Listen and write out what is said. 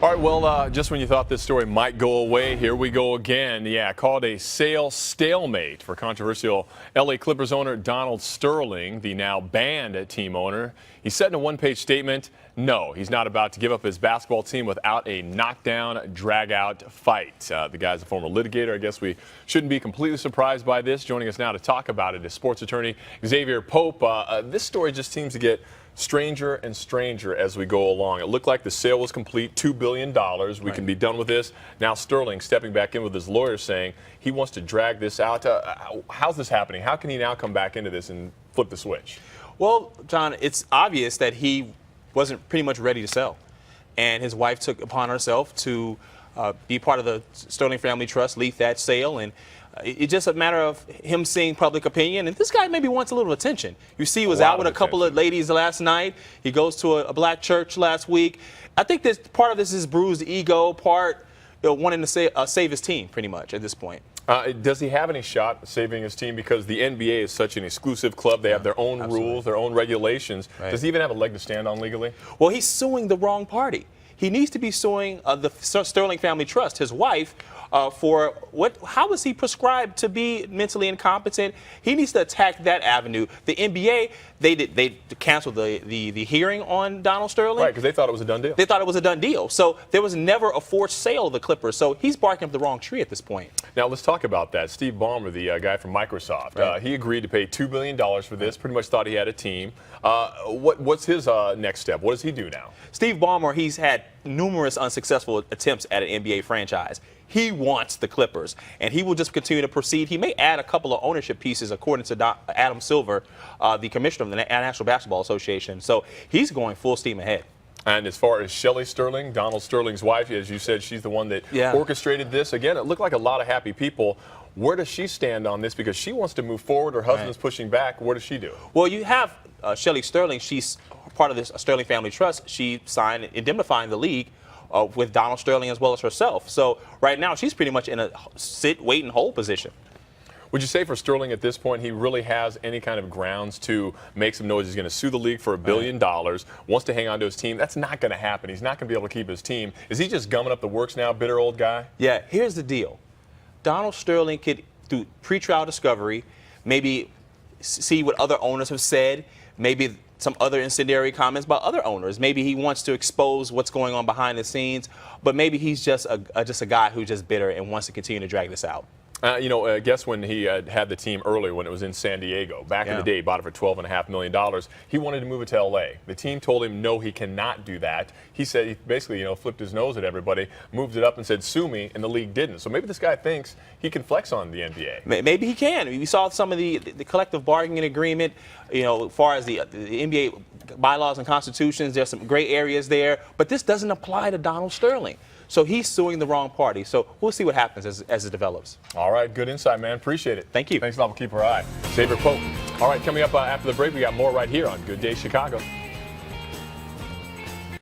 All right, well, just when you thought this story might go away, here we go again. Yeah, called a sale stalemate for controversial LA Clippers owner Donald Sterling, the now banned team owner. He said in a one-page statement, no, he's not about to give up his basketball team without a knockdown, drag-out fight. The guy's a former litigator. I guess we shouldn't be completely surprised by this. Joining us now to talk about it is sports attorney Exavier Pope. This story just seems to get stranger and stranger as we go along. It looked like the sale was complete, $2 billion. We can be done with this. Now Sterling stepping back in with his lawyer saying he wants to drag this out. How's this happening? How can he now come back into this and flip the switch? Well, John, it's obvious that he wasn't pretty much ready to sell. And his wife took upon herself to be part of the Sterling Family Trust, lead that sale. And it's just a matter of him seeing public opinion. And this guy maybe wants a little attention. You see, he was out with a couple of ladies last night. He goes to a black church last week. I think this part of this is bruised ego, part wanting to save his team pretty much at this point. Does he have any shot at saving his team? Because the NBA is such an exclusive club. They have their own rules, their own regulations. Right. Does he even have a leg to stand on legally? Well, he's suing the wrong party. He needs to be suing the Sterling Family Trust, his wife, for how was he prescribed to be mentally incompetent? He needs to attack that avenue. The NBA, they canceled the hearing on Donald Sterling. Right, because they thought it was a done deal. They thought it was a done deal. So there was never a forced sale of the Clippers. So he's barking up the wrong tree at this point. Now let's talk about that. Steve Ballmer, the guy from Microsoft, right. He agreed to pay $2 billion for this. Pretty much thought he had a team. What's his next step? What does he do now? Steve Ballmer, he's had numerous unsuccessful attempts at an NBA franchise. He wants the Clippers, and he will just continue to proceed. He may add a couple of ownership pieces, according to Adam Silver, the commissioner of the National Basketball Association. So he's going full steam ahead. And as far as Shelley Sterling, Donald Sterling's wife, as you said, she's the one that orchestrated this. Again, it looked like a lot of happy people. Where does she stand on this? Because she wants to move forward. Her husband's pushing back. What does she do? Well, you have Shelley Sterling. She's part of this Sterling Family Trust. She signed indemnifying the league with Donald Sterling as well as herself. So right now she's pretty much in a sit, wait, and hold position. Would you say for Sterling at this point he really has any kind of grounds to make some noise? He's going to sue the league for $1 billion, wants to hang on to his team. That's not going to happen. He's not going to be able to keep his team. Is he just gumming up the works now, bitter old guy? Yeah, here's the deal. Donald Sterling could, through pretrial discovery, maybe see what other owners have said, maybe some other incendiary comments by other owners. Maybe he wants to expose what's going on behind the scenes, but maybe he's just a guy who's just bitter and wants to continue to drag this out. I guess when he had the team earlier, when it was in San Diego, back in the day, he bought it for $12.5 million. He wanted to move it to L.A. The team told him, no, he cannot do that. He said, he basically, flipped his nose at everybody, moved it up and said, sue me, and the league didn't. So maybe this guy thinks he can flex on the NBA. Maybe he can. We saw some of the collective bargaining agreement, as far as the NBA bylaws and constitutions. There's some gray areas there, but this doesn't apply to Donald Sterling. So he's suing the wrong party. So we'll see what happens as it develops. All right, good insight, man. Appreciate it. Thank you. Thanks a lot. We'll keep our eye. Exavier Pope. All right, coming up after the break, we got more right here on Good Day Chicago.